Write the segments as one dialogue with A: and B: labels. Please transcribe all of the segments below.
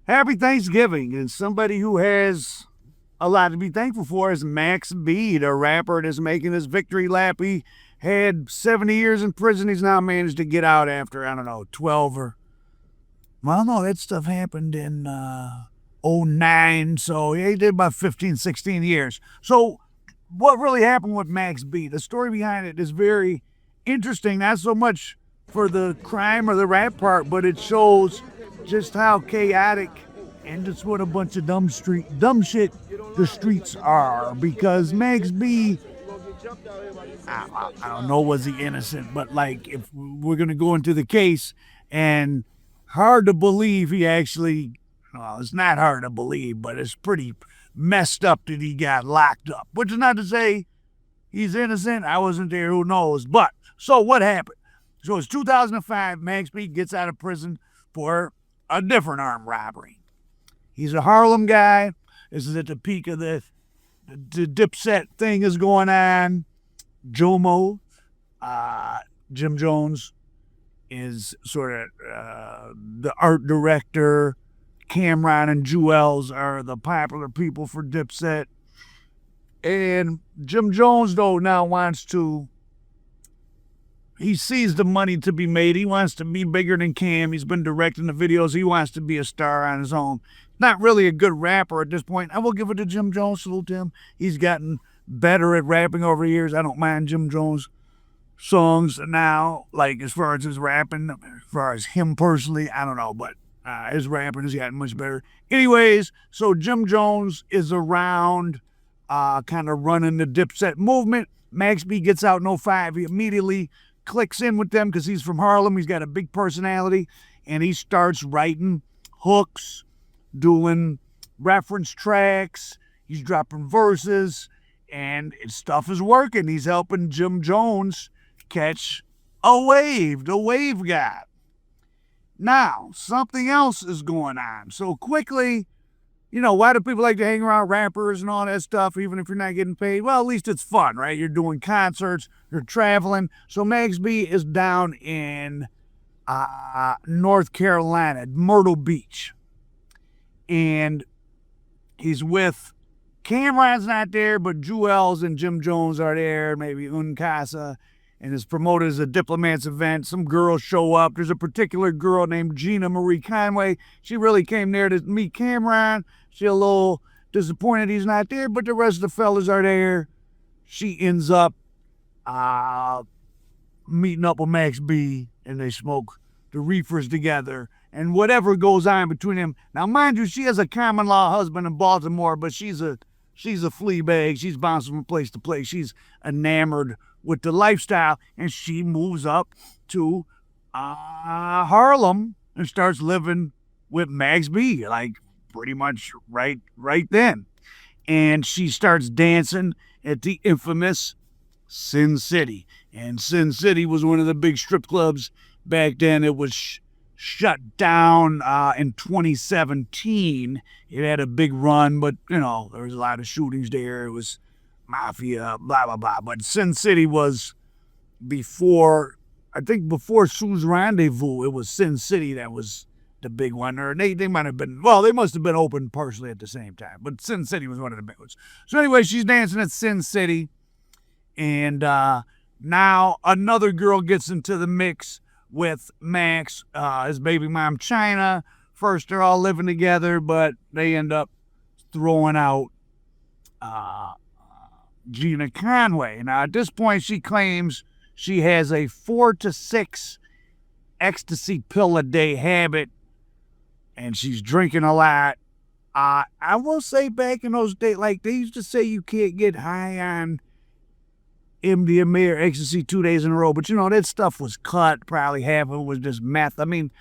A: Happy Thanksgiving. And somebody who has a lot to be thankful for is Max B, the rapper that's making his victory lap. He had 70 years in prison. He's now managed to get out after, I don't know, 12 or. Well, no, that stuff happened in '09. So he did about 15, 16 years. So what really happened with Max B? The story behind it is very interesting, not so much for the crime or the rap part, but it shows just how chaotic and just what a bunch of dumb shit the streets are. Because Max B, I don't know, was he innocent, but like if we're gonna go into the case, and hard to believe he actually, well, it's not hard to believe, but it's pretty messed up that he got locked up. Which is not to say he's innocent. I wasn't there, who knows? But so what happened? So it's 2005. Max B gets out of prison for a different armed robbery. He's a Harlem guy. This is at the peak of the Dipset thing is going on. Jomo, Jim Jones, is sort of the art director. Cameron and Jewels are the popular people for Dipset. And Jim Jones, though, now wants to, he sees the money to be made. He wants to be bigger than Cam. He's been directing the videos. He wants to be a star on his own. Not really a good rapper at this point. I will give it to Jim Jones. Salute him. He's gotten better at rapping over the years. I don't mind Jim Jones songs now, like as far as his rapping, as far as him personally, I don't know, but his rapping has gotten much better. Anyways, so Jim Jones is around kind of running the Dipset movement. Max B gets out in '05. He immediately clicks in with them because he's from Harlem. He's got a big personality, and he starts writing hooks, doing reference tracks. He's dropping verses, and stuff is working. He's helping Jim Jones catch a wave, the wave guy. Now, something else is going on. So quickly, why do people like to hang around rappers and all that stuff, even if you're not getting paid? Well, at least it's fun, right? You're doing concerts, you're traveling. So Max B is down in North Carolina, Myrtle Beach. And he's with, Cameron's not there, but Jewels and Jim Jones are there, maybe Uncasa, and his promoted as a Diplomats event. Some girls show up. There's a particular girl named Gina Marie Conway. She really came there to meet Cameron. She's a little disappointed he's not there, but the rest of the fellas are there. She ends up meeting up with Max B, and they smoke the reefers together. And whatever goes on between them. Now, mind you, she has a common law husband in Baltimore, but she's a flea bag. She's bouncing from place to place. She's enamored with the lifestyle, and she moves up to Harlem and starts living with Max B, like pretty much right then. And she starts dancing at the infamous Sin City. And Sin City was one of the big strip clubs back then. It was shut down in 2017. It had a big run, but there was a lot of shootings there. It was mafia, blah blah blah. But Sin City was before Sue's Rendezvous. It was Sin City that was the big one. Or they might have been, well, they must have been open partially at the same time. But Sin City was one of the big ones. So anyway, she's dancing at Sin City, and now another girl gets into the mix with Max, his baby mom, China. First, they're all living together, but they end up throwing out Gina Conway. Now, at this point, she claims she has a 4 to 6 ecstasy pill a day habit, and she's drinking a lot. I will say back in those days, like they used to say you can't get high on MDMA or ecstasy 2 days in a row, but that stuff was cut. Probably half of it was just meth. I mean,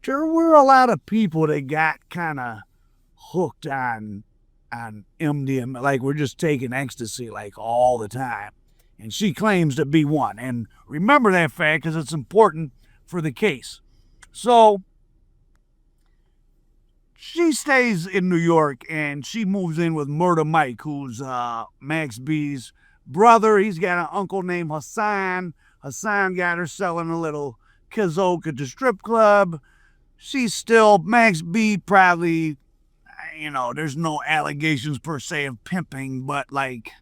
A: there were a lot of people that got kind of hooked on MDMA, like we're just taking ecstasy like all the time. And she claims to be one. And remember that fact because it's important for the case. So she stays in New York and she moves in with Murder Mike, who's Max B's brother. He's got an uncle named Hassan. Hassan got her selling a little kizoke at the strip club. she's still, Max B probably, there's no allegations per se of pimping, but like,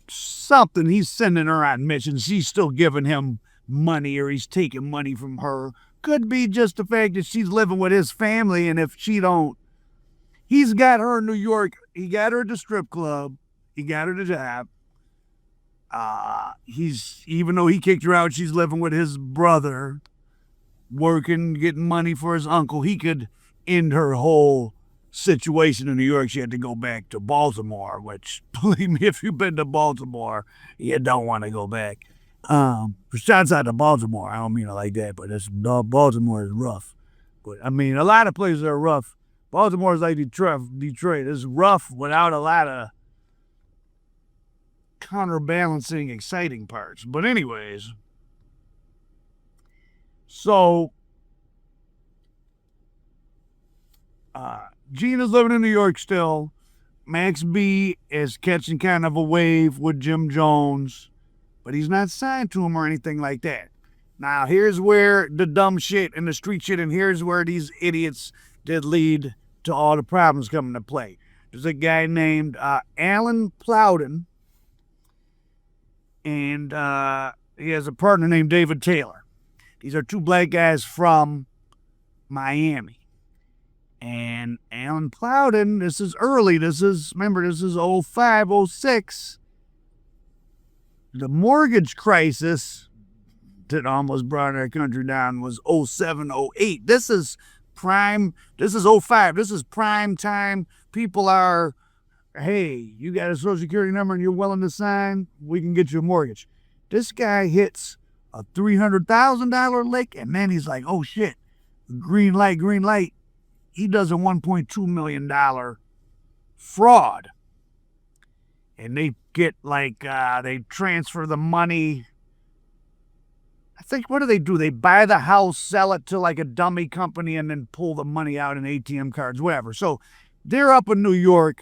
A: something. He's sending her on missions. She's still giving him money, or he's taking money from her. Could be just the fact that she's living with his family, and if she don't, he's got her in New York. He got her at the strip club. He got her the job. He's, even though he kicked her out, she's living with his brother, working, getting money for his uncle. He could end her whole situation in New York. She had to go back to Baltimore, which, believe me, if you've been to Baltimore, you don't want to go back. Shouts out to Baltimore. I don't mean it like that, but Baltimore is rough. But I mean, a lot of places are rough. Baltimore is like Detroit. It's rough without a lot of counterbalancing, exciting parts. But anyways, so Gina's living in New York still. Max B is catching kind of a wave with Jim Jones, but he's not signed to him or anything like that. Now, here's where the dumb shit and the street shit, and here's where these idiots did lead to all the problems coming to play. There's a guy named Alan Plowden, and he has a partner named David Taylor. These are two black guys from Miami. And Alan Plowden, this is early. This is 05, 06. The mortgage crisis that almost brought our country down was 07, 08. This is prime. This is 05. This is prime time. People are, hey, you got a Social Security number and you're willing to sign, we can get you a mortgage. This guy hits a $300,000 lick, and then he's like, oh shit, green light, green light. He does a $1.2 million fraud. And they get they transfer the money. I think, what do? They buy the house, sell it to like a dummy company, and then pull the money out in ATM cards, whatever. So they're up in New York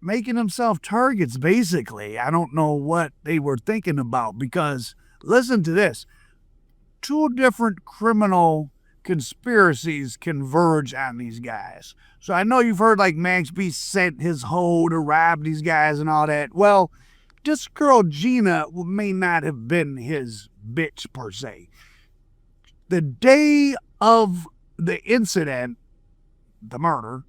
A: making themselves targets, basically. I don't know what they were thinking about, because listen to this. Two different criminal conspiracies converge on these guys. So I know you've heard like Max B sent his hoe to rob these guys and all that. Well, this girl Gina may not have been his bitch per se. The day of the incident, the murder,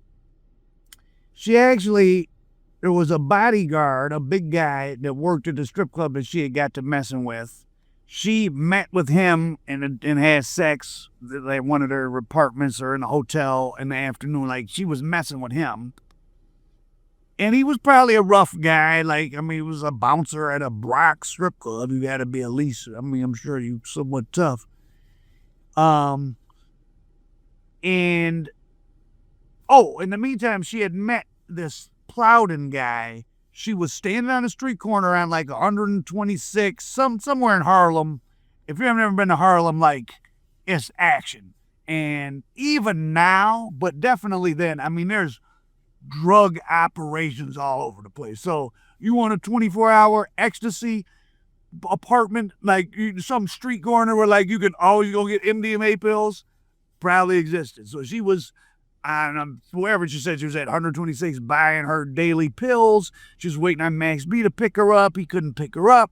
A: there was a bodyguard, a big guy that worked at the strip club that she had got to messing with. She met with him and had sex at one of their apartments or in a hotel in the afternoon. Like, she was messing with him. And he was probably a rough guy. He was a bouncer at a Bronx strip club. You had to be at least, I'm sure you somewhat tough. In the meantime, she had met this Plowden guy. She was standing on a street corner on 126, somewhere in Harlem. If you've never been to Harlem, it's action. And even now, but definitely then, there's drug operations all over the place. So you want a 24-hour ecstasy apartment, some street corner where you can always go get MDMA pills, probably existed. So she was wherever she said she was at 126 buying her daily pills. She was waiting on Max B to pick her up. He couldn't pick her up.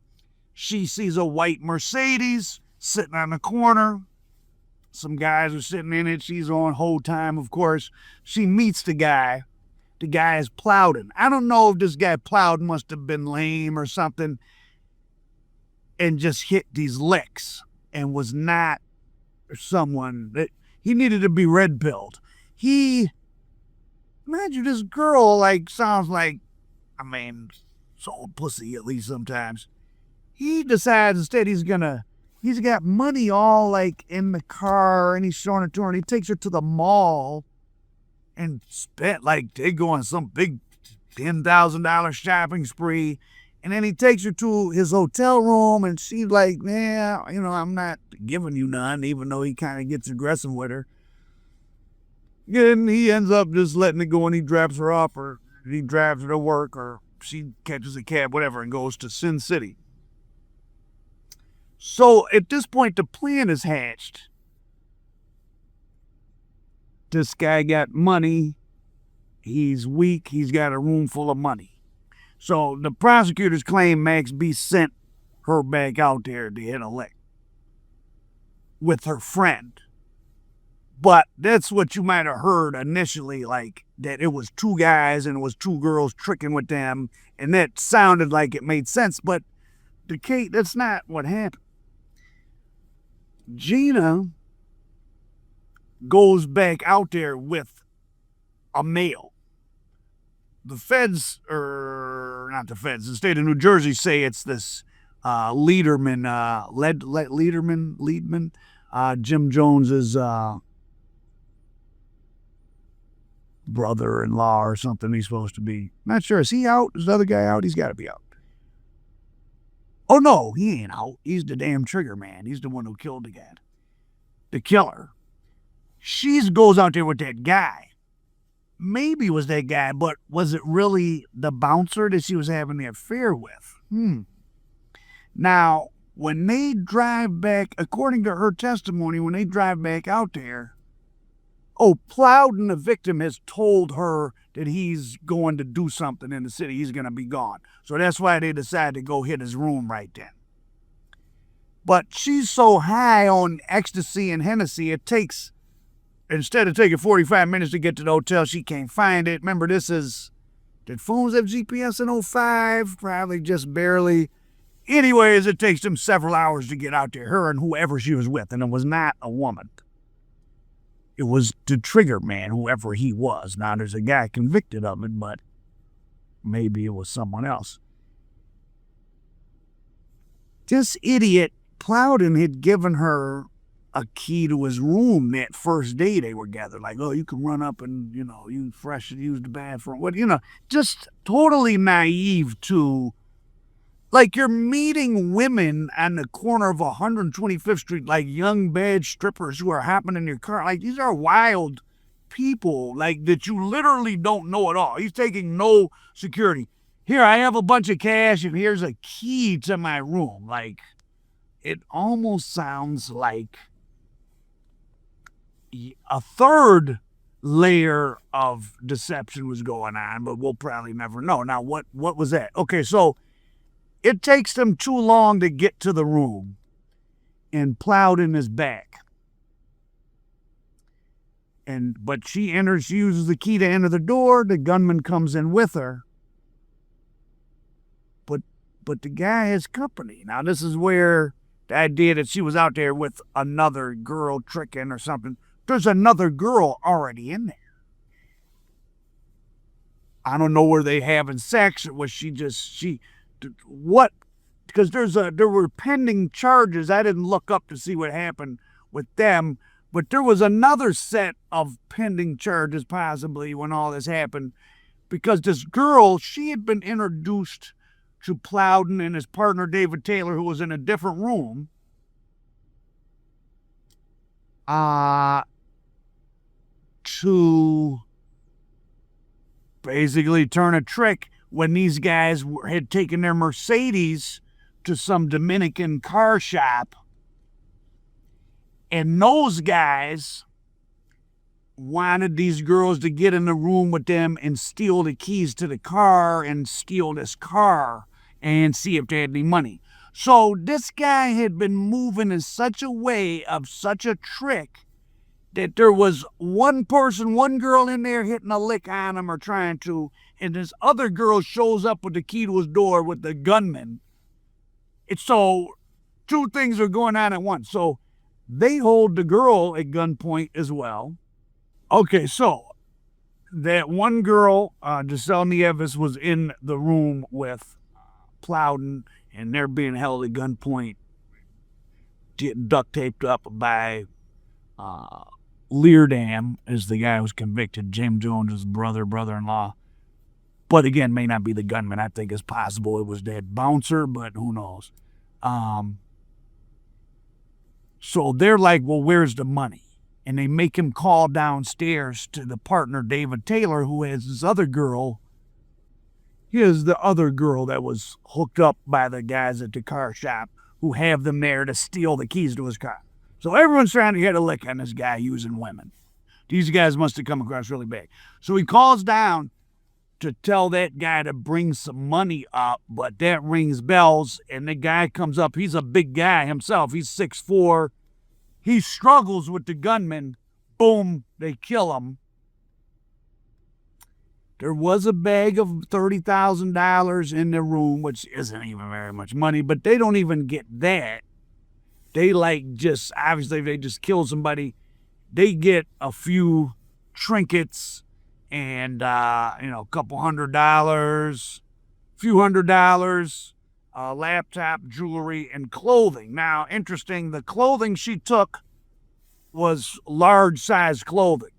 A: She sees a white Mercedes sitting on the corner. Some guys are sitting in it. She's on hold time, of course. She meets the guy. The guy is Plowden. I don't know if this guy Plowden must have been lame or something and just hit these licks and was not someone that he needed to be red-pilled. Imagine this girl, sounds like, sold pussy at least sometimes. He decides instead he's got money all in the car, and he's showing it to her, and he takes her to the mall and spent they go on some big $10,000 shopping spree. And then he takes her to his hotel room, and she's like, yeah, I'm not giving you none, even though he kind of gets aggressive with her. And he ends up just letting it go, and he drops her off, or he drives her to work, or she catches a cab, whatever, and goes to Sin City. So at this point, the plan is hatched. this guy got money. He's weak. He's got a room full of money. So the prosecutors claim Max B sent her back out there to hit a lick with her friend. But that's what you might have heard initially, like that it was two guys and it was two girls tricking with them. And that sounded like it made sense. But that's not what happened. Gina goes back out there with a male. The feds, or not the feds, the state of New Jersey say it's this Leaderman, Jim Jones's brother-in-law or something he's supposed to be. Not sure. Is he out? Is the other guy out? He's got to be out. Oh, no, he ain't out. He's the damn trigger man. He's the one who killed the guy. The killer. She goes out there with that guy. Maybe it was that guy, but was it really the bouncer that she was having the affair with? Now, when they drive back, according to her testimony, when they drive back out there, Plowden, the victim, has told her that he's going to do something in the city. He's going to be gone. So that's why they decided to go hit his room right then. But she's so high on ecstasy and Hennessy, it takes, instead of taking 45 minutes to get to the hotel, she can't find it. Remember, did phones have GPS in 05? Probably just barely. Anyways, it takes them several hours to get out there, her and whoever she was with, and it was not a woman. It was the trigger man, whoever he was. Now, there's a guy convicted of it, but maybe it was someone else. This idiot, Plowden, had given her a key to his room that first day they were gathered. Like, you can run up and, you fresh and use the bathroom. Just totally naive to, like, you're meeting women on the corner of 125th Street, like young bad strippers who are hopping in your car. Like, these are wild people, like, that you literally don't know at all. He's taking no security. Here, I have a bunch of cash, and here's a key to my room. Like, it almost sounds like a third layer of deception was going on, but we'll probably never know. Now, what was that? Okay, so it takes them too long to get to the room, and Plowden is back. But she enters, she uses the key to enter the door. The gunman comes in with her. But the guy has company. Now, this is where the idea that she was out there with another girl tricking or something. There's another girl already in there. I don't know, were they having sex, or was what? Because there were pending charges. I didn't look up to see what happened with them, but there was another set of pending charges possibly when all this happened, because this girl, she had been introduced to Plowden and his partner David Taylor, who was in a different room, to basically turn a trick when these guys had taken their Mercedes to some Dominican car shop. And those guys wanted these girls to get in the room with them and steal the keys to the car and steal this car and see if they had any money. So this guy had been moving in such a way of such a trick that there was one girl in there hitting a lick on him or trying to, and this other girl shows up with the key to his door with the gunman. So two things are going on at once. So they hold the girl at gunpoint as well. Okay, so that one girl, Giselle Nieves, was in the room with Plowden, and they're being held at gunpoint, duct taped up by Leardam, is the guy who's convicted. James Jones' brother-in-law. But again, may not be the gunman. I think it's possible it was that bouncer, but who knows. So they're like, well, where's the money? And they make him call downstairs to the partner, David Taylor, who has this other girl. He is the other girl that was hooked up by the guys at the car shop who have them there to steal the keys to his car. So everyone's trying to get a lick on this guy using women. These guys must have come across really bad. So he calls down to tell that guy to bring some money up, but that rings bells, and the guy comes up. He's a big guy himself. He's 6'4". He struggles with the gunman. Boom, they kill him. There was a bag of $30,000 in the room, which isn't even very much money, but they don't even get that. They obviously they just kill somebody. They get a few trinkets and, a couple $100, few $100, laptop, jewelry, and clothing. Now, interesting, the clothing she took was large size clothing.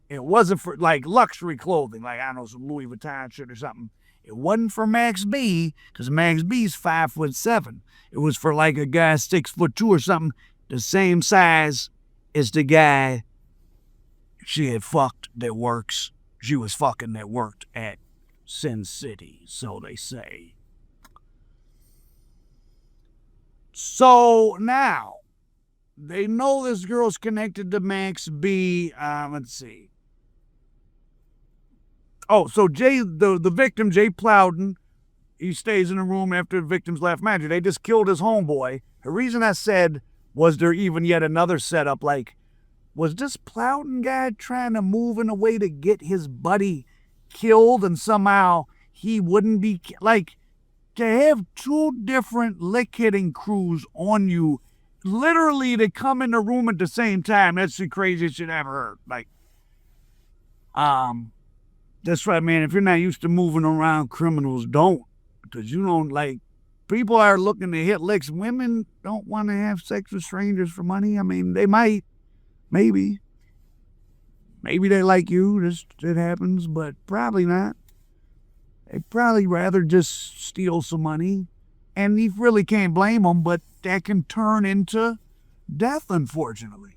A: It wasn't for like luxury clothing, like I don't know, some Louis Vuitton shit or something. It wasn't for Max B, because Max B's 5'7". It was for like a guy 6'2" or something, the same size as the guy she had fucked that works. She was fucking that worked at Sin City, so they say. So now they know this girl's connected to Max B. Let's see. Oh, so Jay, the victim, Jay Plowden, he stays in the room after the victim's left manager. They just killed his homeboy. The reason I said, was there even yet another setup? Like, was this Plowden guy trying to move in a way to get his buddy killed and somehow he wouldn't be, like, to have two different lick-hitting crews on you, literally to come in the room at the same time, that's the craziest shit I ever heard. Like, that's right, man. If you're not used to moving around, criminals don't. Because you don't, like, people are looking to hit licks. Women don't want to have sex with strangers for money. I mean, they might. Maybe. Maybe they like you. It happens, but probably not. They'd probably rather just steal some money. And you really can't blame them, but that can turn into death, unfortunately.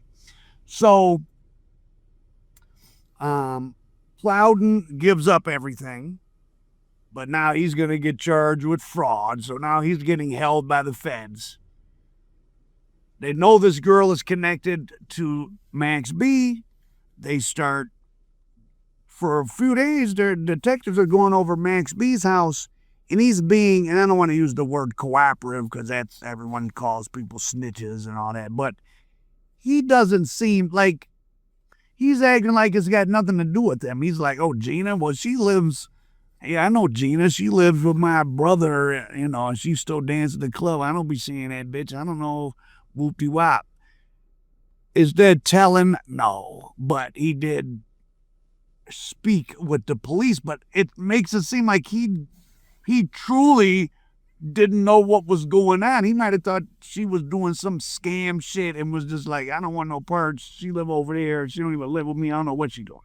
A: So, Plowden gives up everything, but now he's going to get charged with fraud. So now he's getting held by the feds. They know this girl is connected to Max B. They start, for a few days, their detectives are going over Max B's house, and he's being, and I don't want to use the word cooperative because that's, everyone calls people snitches and all that, but he doesn't seem like, he's acting like it's got nothing to do with them. He's like, oh, Gina, well, she lives, yeah, I know Gina. She lives with my brother, and she still dances at the club. I don't be seeing that bitch. I don't know, whoop-de-wop. Is that telling? No, but he did speak with the police, but it makes it seem like he truly didn't know what was going on. He might have thought she was doing some scam shit and was just like, I don't want no parts. She live over there. She don't even live with me. I don't know what she doing.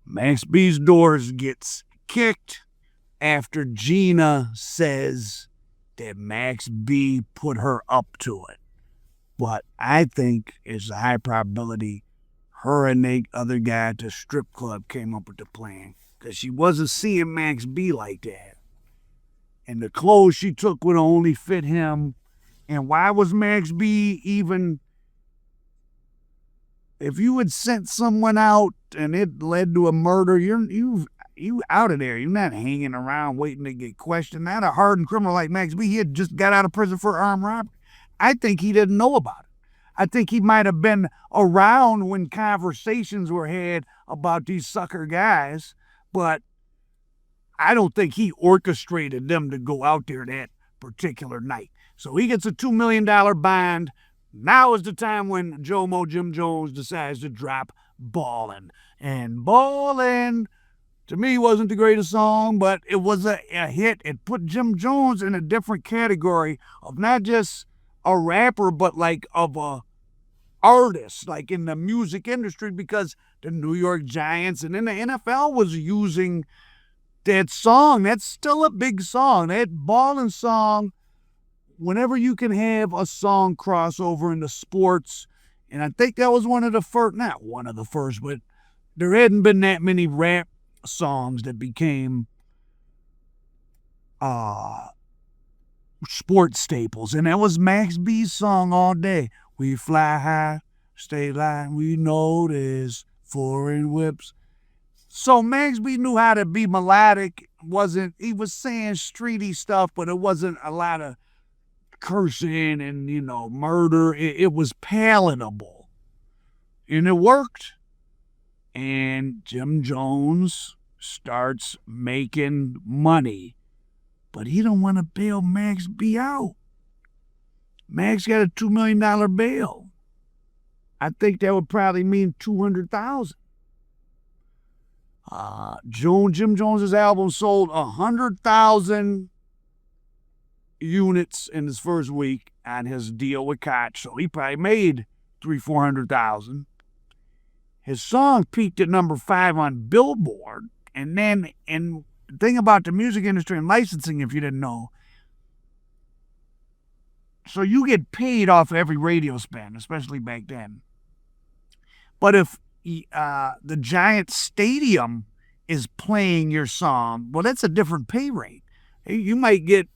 A: Max B's doors gets kicked after Gina says that Max B put her up to it. But I think it's a high probability her and the other guy at the strip club came up with the plan, because she wasn't seeing Max B like that. And the clothes she took would only fit him. And why was Max B even... If you had sent someone out and it led to a murder, you out of there. You're not hanging around waiting to get questioned. Not a hardened criminal like Max B. He had just got out of prison for armed robbery. I think he didn't know about it. I think he might have been around when conversations were had about these sucker guys, but I don't think he orchestrated them to go out there that particular night. So he gets a $2 million bond. Now is the time when Jomo Jim Jones decides to drop Ballin'. And Ballin', to me, wasn't the greatest song, but it was a hit. It put Jim Jones in a different category of not just a rapper, but like of a artist, like in the music industry, because the New York Giants and then the NFL was using that song. That's still a big song. That Ballin' song, whenever you can have a song crossover into sports, and I think that was one of the first, not one of the first, but there hadn't been that many rap songs that became sports staples, and that was Max B's song all day. We fly high, State line, we notice foreign whips. So Max B knew how to be melodic. He was saying streety stuff, but it wasn't a lot of cursing and, murder. It was palatable. And it worked. And Jim Jones starts making money. But he don't want to bail Max B out. Max got a $2 million bail. I think that would probably mean $200,000. Jim Jones's album sold 100,000 units in his first week on his deal with Koch, so he probably made 400,000. His song peaked at number 5 on Billboard, and the thing about the music industry and licensing, if you didn't know, so you get paid off every radio spin, especially back then. But if the Giant Stadium is playing your song, well, that's a different pay rate. You might get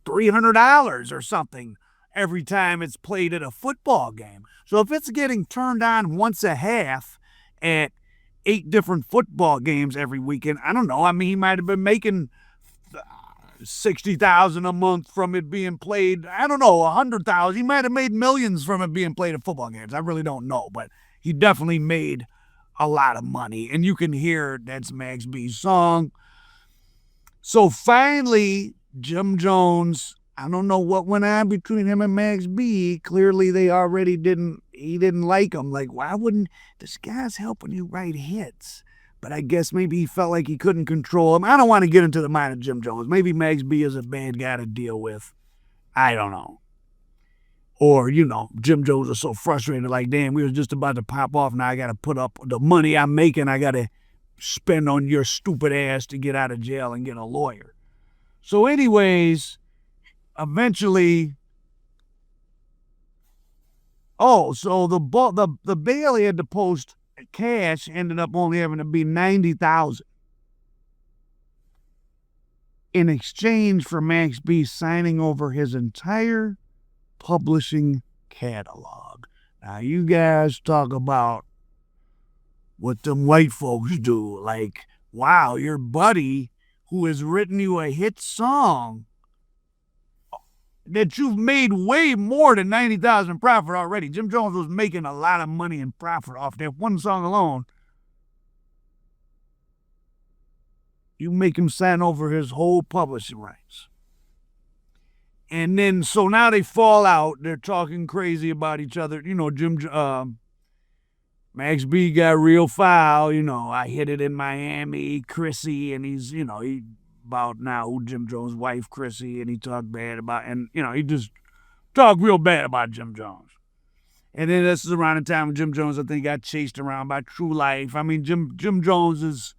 A: $300 or something every time it's played at a football game. So if it's getting turned on once a half at 8 different football games every weekend, I don't know. I mean, he might have been making $60,000 a month from it being played. I don't know, $100,000. He might have made millions from it being played at football games. I really don't know, but he definitely made a lot of money. And you can hear that's Max B's song. So finally, Jim Jones, I don't know what went on between him and Max B. Clearly he didn't like him. Like, why wouldn't, this guy's helping you write hits? But I guess maybe he felt like he couldn't control him. I don't want to get into the mind of Jim Jones. Maybe Max B is a bad guy to deal with. I don't know. Or, Jim Jones is so frustrated, like, damn, we was just about to pop off. Now I got to put up the money I'm making. I got to spend on your stupid ass to get out of jail and get a lawyer. So anyways, eventually, so the bail he had to post cash ended up only having to be $90,000 in exchange for Max B signing over his entire publishing catalog. Now you guys talk about what them white folks do. Like, wow, your buddy who has written you a hit song that you've made way more than $90,000 profit already. Jim Jones was making a lot of money in profit off that one song alone. You make him sign over his whole publishing rights. And then, so now they fall out. They're talking crazy about each other. Max B got real foul. I hit it in Miami, Chrissy, and he's, he about now who Jim Jones' wife, Chrissy, and he talked bad about, and, he just talked real bad about Jim Jones. And then this is around the time when Jim Jones, I think, got chased around by True Life. I mean, Jim Jones is,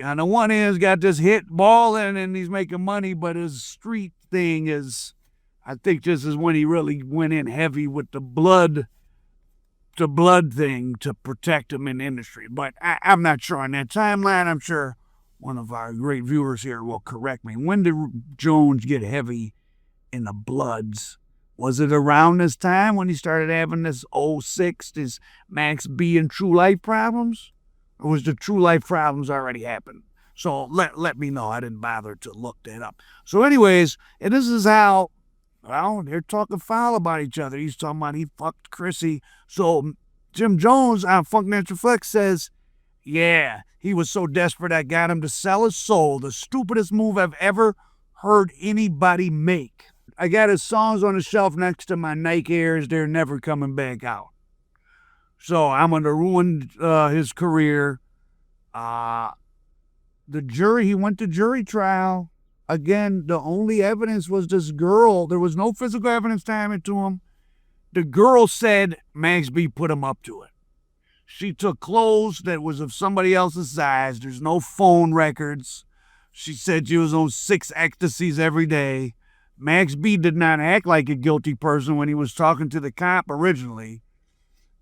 A: on the one hand, has got this hit balling and he's making money, but his street thing is, I think this is when he really went in heavy with the blood thing to protect him in the industry. But I'm not sure on that timeline. I'm sure one of our great viewers here will correct me. When did Jones get heavy in the bloods? Was it around this time when he started having this 06, this Max B and True Life problems? Or was the True Life problems already happened? So let me know. I didn't bother to look that up. So anyways, and this is how, they're talking foul about each other. He's talking about he fucked Chrissy. So Jim Jones on Funk Natural Flex says, yeah, he was so desperate I got him to sell his soul. The stupidest move I've ever heard anybody make. I got his songs on the shelf next to my Nike Airs. They're never coming back out. So I'm going to ruin his career. The jury, he went to jury trial. Again, the only evidence was this girl. There was no physical evidence tying it to him. The girl said Max B put him up to it. She took clothes that was of somebody else's size. There's no phone records. She said she was on 6 ecstasies every day. Max B did not act like a guilty person when he was talking to the cop originally.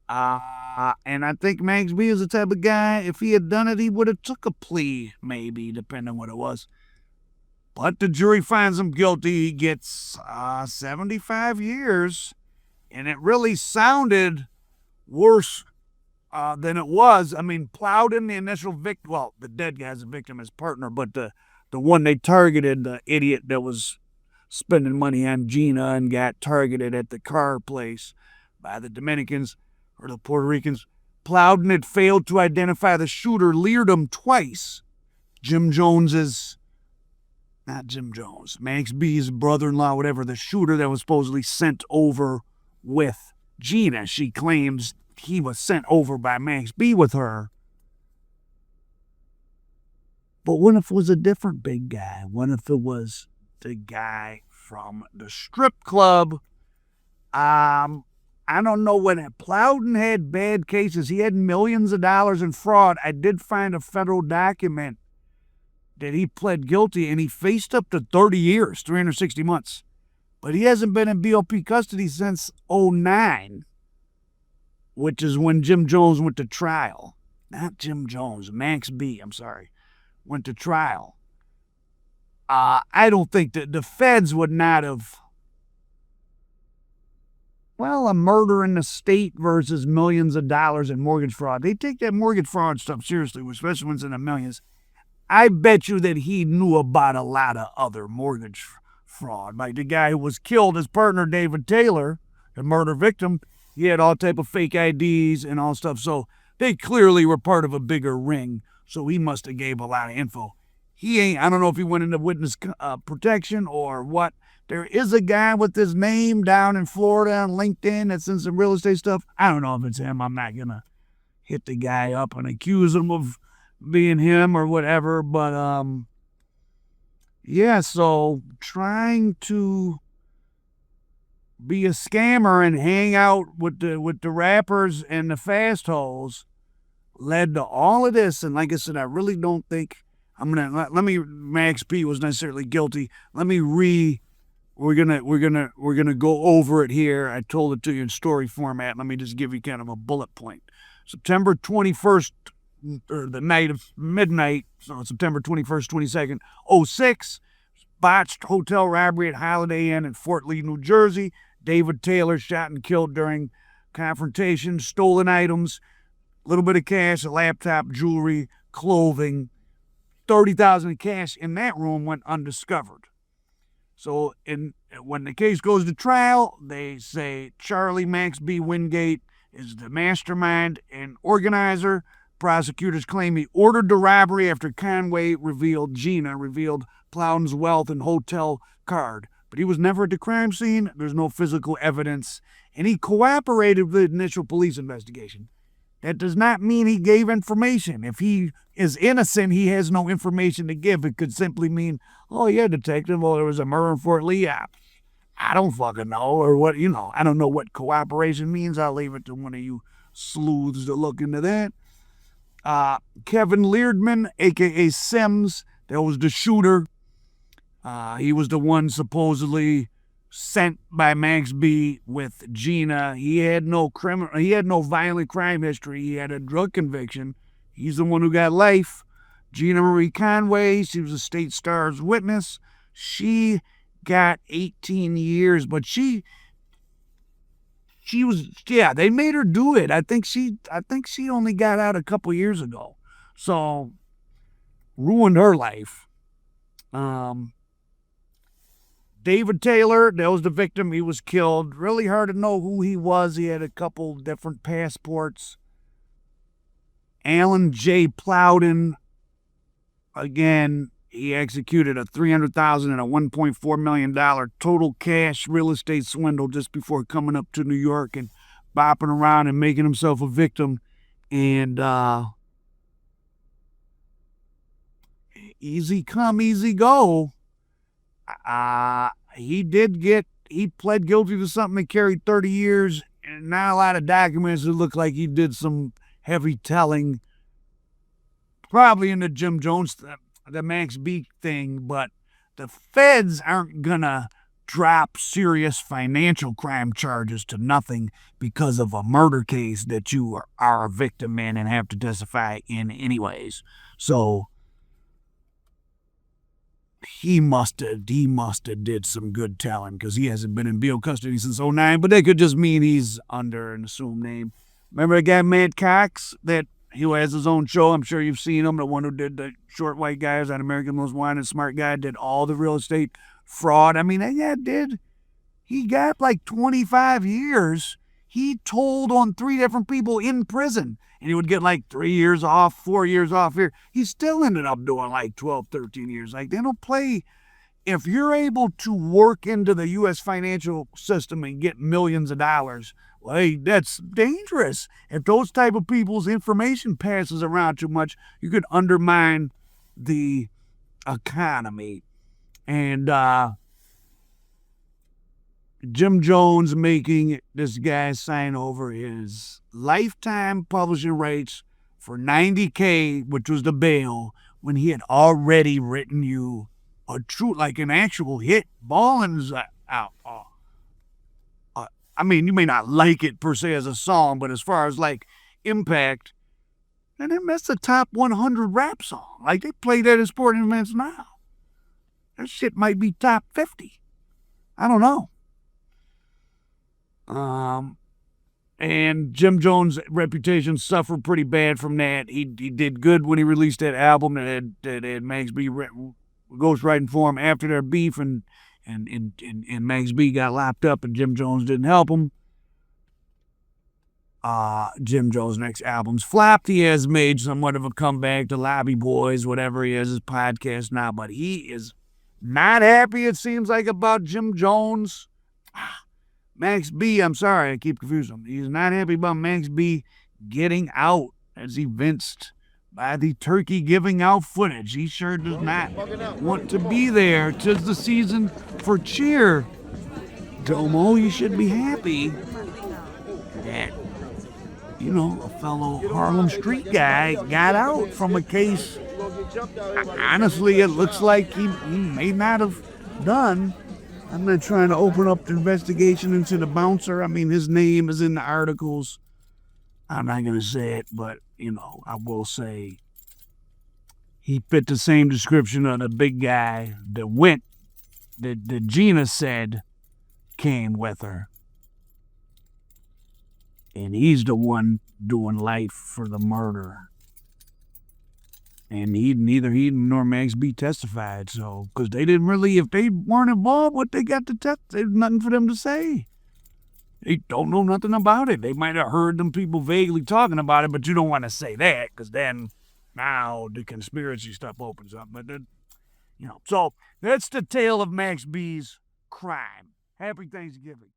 A: And I think Max B is the type of guy, if he had done it, he would have took a plea, maybe, depending on what it was. But the jury finds him guilty. He gets 75 years. And it really sounded worse than it was. I mean, Plowden, the initial victim, well, the dead guy's a victim, his partner, but the one they targeted, the idiot that was spending money on Gina and got targeted at the car place by the Dominicans or the Puerto Ricans. Plowden had failed to identify the shooter, leered him twice. Not Jim Jones, Max B's brother-in-law, whatever, the shooter that was supposedly sent over with Gina. She claims he was sent over by Max B with her. But what if it was a different big guy? What if it was the guy from the strip club? I don't know when Plowden had bad cases. He had millions of dollars in fraud. I did find a federal document that he pled guilty, and he faced up to 30 years, 360 months. But he hasn't been in BOP custody since 2009, which is when Jim Jones went to trial. Not Jim Jones, Max B, I'm sorry, went to trial. I don't think that the feds would not have. Well, a murder in the state versus millions of dollars in mortgage fraud. They take that mortgage fraud stuff seriously, especially when it's in the millions. I bet you that he knew about a lot of other mortgage fraud. Like the guy who was killed, his partner, David Taylor, a murder victim, he had all type of fake IDs and all stuff. So they clearly were part of a bigger ring. So he must have gave a lot of info. I don't know if he went into witness protection or what. There is a guy with his name down in Florida on LinkedIn that's in some real estate stuff. I don't know if it's him. I'm not going to hit the guy up and accuse him of being him or whatever. But, yeah, so trying to be a scammer and hang out with the rappers and the fast hoes led to all of this. And like I said, I really don't think Max P was necessarily guilty. We're gonna go over it here. I told it to you in story format. Let me just give you kind of a bullet point. September 21st, or the night of midnight, so September 21st, 22nd, 06, botched hotel robbery at Holiday Inn in Fort Lee, New Jersey. David Taylor shot and killed during confrontation. Stolen items, a little bit of cash, a laptop, jewelry, clothing. $30,000 in cash in that room went undiscovered. So when the case goes to trial, they say Charlie Max B. Wingate is the mastermind and organizer. Prosecutors claim he ordered the robbery after Conway Gina revealed Plowden's wealth and hotel card. But he was never at the crime scene. There's no physical evidence. And he cooperated with the initial police investigation. That does not mean he gave information. If he is innocent, he has no information to give. It could simply mean, oh, yeah, detective, well, there was a murder in Fort Lee. I don't fucking know. Or what, I don't know what cooperation means. I'll leave it to one of you sleuths to look into that. Kevin Leardman, a.k.a. Sims, that was the shooter. He was the one supposedly sent by Max B with Gina. He had no violent crime history. He had a drug conviction. He's the one who got life. Gina Marie Conway, she was a State Star's witness. She got 18 years, but she was, they made her do it. I think she only got out a couple years ago. So ruined her life. David Taylor, that was the victim. He was killed. Really hard to know who he was. He had a couple different passports. Alan J. Plowden, again, he executed a $300,000 and a $1.4 million total cash real estate swindle just before coming up to New York and bopping around and making himself a victim. And easy come, easy go. He pled guilty to something that carried 30 years, and not a lot of documents that look like he did some heavy telling, probably in the Jim Jones, the Max B thing, but the feds aren't gonna drop serious financial crime charges to nothing because of a murder case that you are a victim in and have to testify in anyways. So he must have did some good telling, because he hasn't been in BO custody since 2009, but that could just mean he's under an assumed name. Remember that guy Matt Cox that he has his own show? I'm sure you've seen him. The one who did the Short White Guys on American Most Wanted, smart guy, did all the real estate fraud. I mean, that guy did. He got like 25 years. He told on 3 different people in prison, and he would get like 3 years off, 4 years off here. He still ended up doing like 12, 13 years. Like, they don't play. If you're able to work into the U.S. financial system and get millions of dollars, well, hey, that's dangerous. If those type of people's information passes around too much, you could undermine the economy. And Jim Jones making this guy sign over his lifetime publishing rights for $90K, which was the bail, when he had already written you a true, like an actual hit. Ballin's out. I mean, you may not like it per se as a song, but as far as like impact, and that's the top 100 rap song. Like, they play that at sporting events now. That shit might be top 50. I don't know. And Jim Jones' reputation suffered pretty bad from that. He did good when he released that album that had Max B ghostwriting for him after their beef, and Max B got locked up, and Jim Jones didn't help him. Jim Jones' next album's flopped. He has made somewhat of a comeback to Lobby Boys, whatever he has his podcast now, but he is not happy, it seems like, about Jim Jones. Max B, I'm sorry, I keep confusing him. He's not happy about Max B getting out, as evinced by the turkey giving out footage. He sure does not want to be there. 'Tis the season for cheer. Domo, you should be happy that, you know, a fellow Harlem street guy got out from a case, honestly, it looks like he may not have done. I'm not trying to open up the investigation into the bouncer. I mean, his name is in the articles. I'm not going to say it, but, you know, I will say he fit the same description of the big guy that Gina said came with her. And he's the one doing life for the murder. And neither he nor Max B testified, so, because they didn't really, if they weren't involved, what they got to test, there's nothing for them to say. They don't know nothing about it. They might have heard them people vaguely talking about it, but you don't want to say that, because then now the conspiracy stuff opens up. But, you know, so that's the tale of Max B's crime. Happy Thanksgiving.